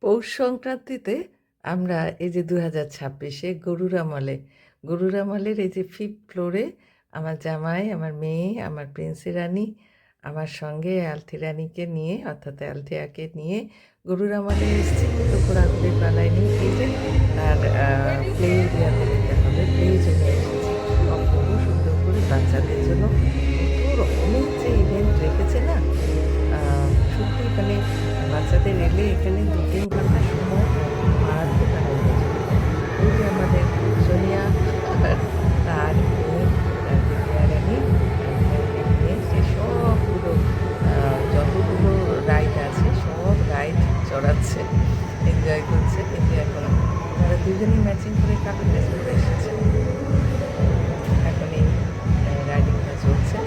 পৌষ সংক্রান্তিতে আমরা এই যে ২০২৬-এ গরুরা মলের এই যে 5th ফ্লোরে আমার জামাই, আমার মেয়ে, আমার প্রিন্সি রানী, আমার সঙ্গে আলথি রানীকে নিয়ে অর্থাৎ আলথিয়াকে নিয়ে গরুরা মলে এসেছি। তো ঘোরাঘুরির পালায় নেই। এই যে তার প্লে এরিয়াতে নিতে হবে, প্লে জোনে এসেছি। অপূর্ব সুন্দর করে বাচ্চাদের জন্য কত রকমের যে ইভেন্ট রেখেছে না, আ সত্যি মানে বাচ্চাদের এলে এখানে ২-৩ ঘন্টা সময় আরামে কাটানো চলে যায়। ওই যে আমাদের সোনিয়া আর তার মেয়ে দিব্যা রানী, আলফিয়াকে নিয়ে সে সবগুলো আ যতগুলো রাইড আছে সব রাইড চড়াচ্ছে, এনজয় করছে। কিন্তু এখন ওনারা দুজনেই ম্যাচিং করে কালো ড্রেস পরে এসেছে। এখন এই রাইডিংটা চলছে।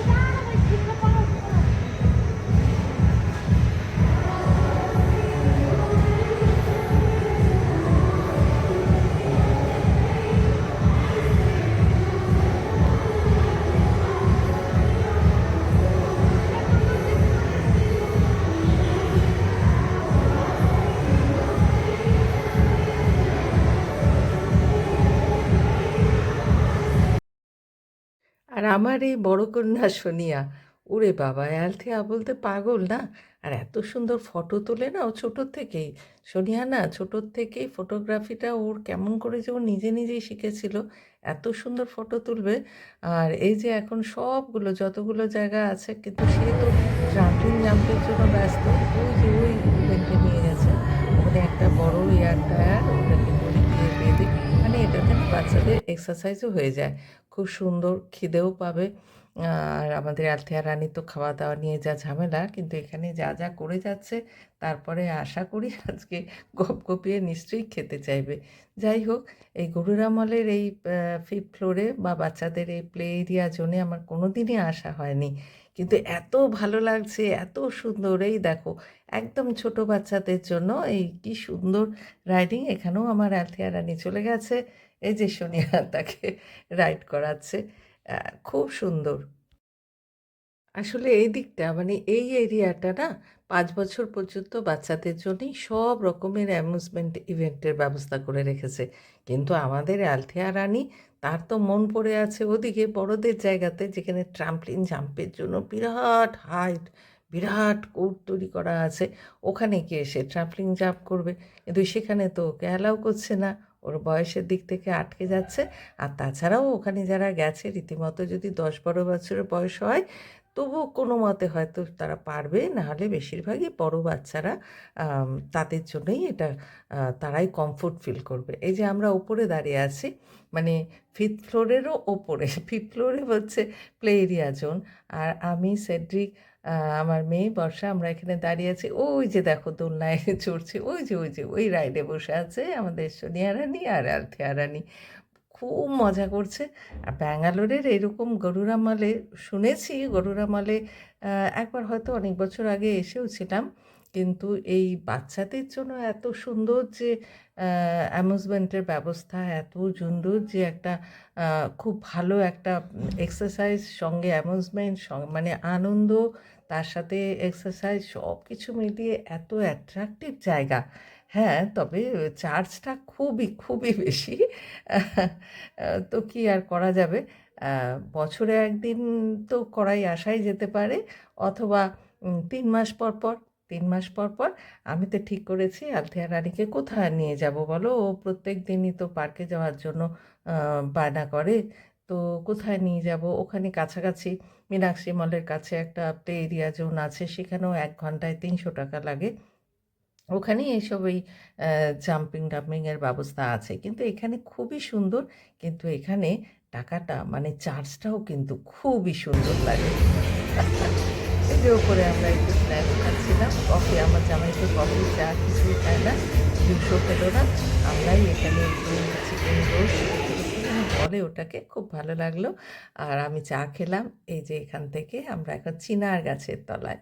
আর আমার এই বড় কন্যা সোনিয়া, ওরে বাবা! অ্যালথিয়া বলতে পাগল না? আর এত সুন্দর ফটো তোলে না ও ছোটোর থেকেই। সোনিয়া না ছোটোর থেকেই ফটোগ্রাফিটা ওর কেমন করে যে ও নিজে নিজেই শিখেছিল, এত সুন্দর ফটো তুলবে। আর এই যে এখন সবগুলো যতগুলো জায়গা আছে কিন্তু সে তো ট্রাম্পলিন জাম্পের জন্য ব্যস্ত। ওই যে ওই ইভেন্টে নিয়ে গেছে। ওখানে একটা বড় এয়ার টায়ার ওটাকে দড়ি দিয়ে বেঁধে মানে এটাতে না বাচ্চাদের এক্সারসাইজও হয়ে যায়। খুব সুন্দর খিদেও পাবে। আর আমাদের আলথিয়া রানীর তো খাওয়া-দাওয়া নিয়ে যা ঝামেলা, কিন্তু এখানে যা করে যাচ্ছে তারপরে আশা করি আজকে গপগপিয়ে নিশ্চয়ই খেতে চাইবে। যাই হোক, এই গরুরা মলের এই 5th ফ্লোরে বা বাচ্চাদের এই প্লে এরিয়া জোনে আমার কোনোদিনই আসা হয়নি। কিন্তু এত ভালো লাগছে, এত সুন্দর এই দেখো একদম ছোট বাচ্চাদের জন্য এই কি সুন্দর রাইডিং। এখানেও আমার আলথিয়া রানী চলে গেছে। এই যে সোনিয়া তাকে রাইড করাচ্ছে। খুব সুন্দর। আসলে এই দিকটা মানে এই এরিয়াটা না ৫ বছর পর্যন্ত বাচ্চাদের জন্যই সব রকমের অ্যামিউজমেন্ট ইভেন্টের ব্যবস্থা করে রেখেছে। কিন্তু আমাদের আলথিয়া রানী তার তো মন পড়ে আছে ওদিকে বড়দের জায়গাতে যেখানে ট্রাম্পলিন জাম্পের জন্য বিরাট হাইট, বিরাট কোর্ট তৈরি করা আছে। ওখানে গিয়ে সে ট্রাম্পলিন জাম্প করবে। কিন্তু সেখানে তো ওকে অ্যালাউ করছে না। ওর বয়সের দিক থেকে আটকে যাচ্ছে। আর তাছাড়াও ওখানে যারা গেছে রীতিমতো যদি ১০-১২ বছরের বয়স হয় তবুও কোনো মতে হয়তো তারা পারবে, নাহলে বেশিরভাগই বড় বাচ্চারা তাদের জন্যই এটা তারাই কমফোর্ট ফিল করবে। এই যে আমরা ওপরে দাঁড়িয়ে আছি, মানে 5th ফ্লোরেরও ওপরে 5th ফ্লোরে হচ্ছে প্লে এরিয়া জোন। আর আমি, সেড্রিক, আমার মেয়ে বর্ষা আমরা এখানে দাঁড়িয়ে আছি। ওই যে দেখো দোলনায় চড়ছে, ওই যে ওই রাইডে বসে আছে আমাদের সোনিয়া রানী আর আলথিয়া রানী। খুব মজা করছে। আর ব্যাঙ্গালোরের এরকম গরুরা মলে শুনেছি, গরুরা মলে একবার হয়তো অনেক বছর আগে এসেও ছিলাম। কিন্তু এই বাচ্চাদের জন্য এত সুন্দর যে অ্যামিউজমেন্টের ব্যবস্থা, এত সুন্দর যে একটা খুব ভালো একটা এক্সারসাইজ সঙ্গে অ্যামিউজমেন্ট মানে আনন্দ, তার সাথে এক্সারসাইজ সব কিছু মিলিয়ে এত অ্যাট্রাকটিভ জায়গা। হ্যাঁ, তবে চার্জটা খুবই বেশি। তো কি আর করা যাবে? বছরে ১ দিন তো করাই আসাই যেতে পারে, অথবা ৩ মাস পর, পর ৩ মাস পর, পর আমি তো ঠিক করেছি আলথিয়া রানীকে কোথায় নিয়ে যাব বলো? ও প্রত্যেক দিনই তো পার্কে যাওয়ার জন্য আ বায়না করে। তো কোথায় নিয়ে যাব? ওখানে কাছাকাছি মীনাক্ষী মলের কাছে একটা প্লে এরিয়া জোন আছে, সেখানেও ১ ঘন্টায় ৳৩০০ লাগে। ওখানেই এইসব এই জাম্পিং-টাম্পিং এর ব্যবস্থা আছে। কিন্তু এখানে খুবই সুন্দর। কিন্তু এখানে টাকাটা মানে চার্জটাও কিন্তু খুবই সুন্দর লাগে। এই যে ওপরে আমরা একটু স্ন্যাক্স খাচ্ছিলাম। কফি, আমার জামাই তো কফি, চা কিছুই খায় না। জুসও খেলো না। আমরাই এখানে একটু চিকেন রোস্ট, কি যেন বলে ওটাকে, খুব ভালো লাগলো। আর আমি চা খেলাম। এই যে এখান থেকে আমরা এখন চিনার গাছের তলায়।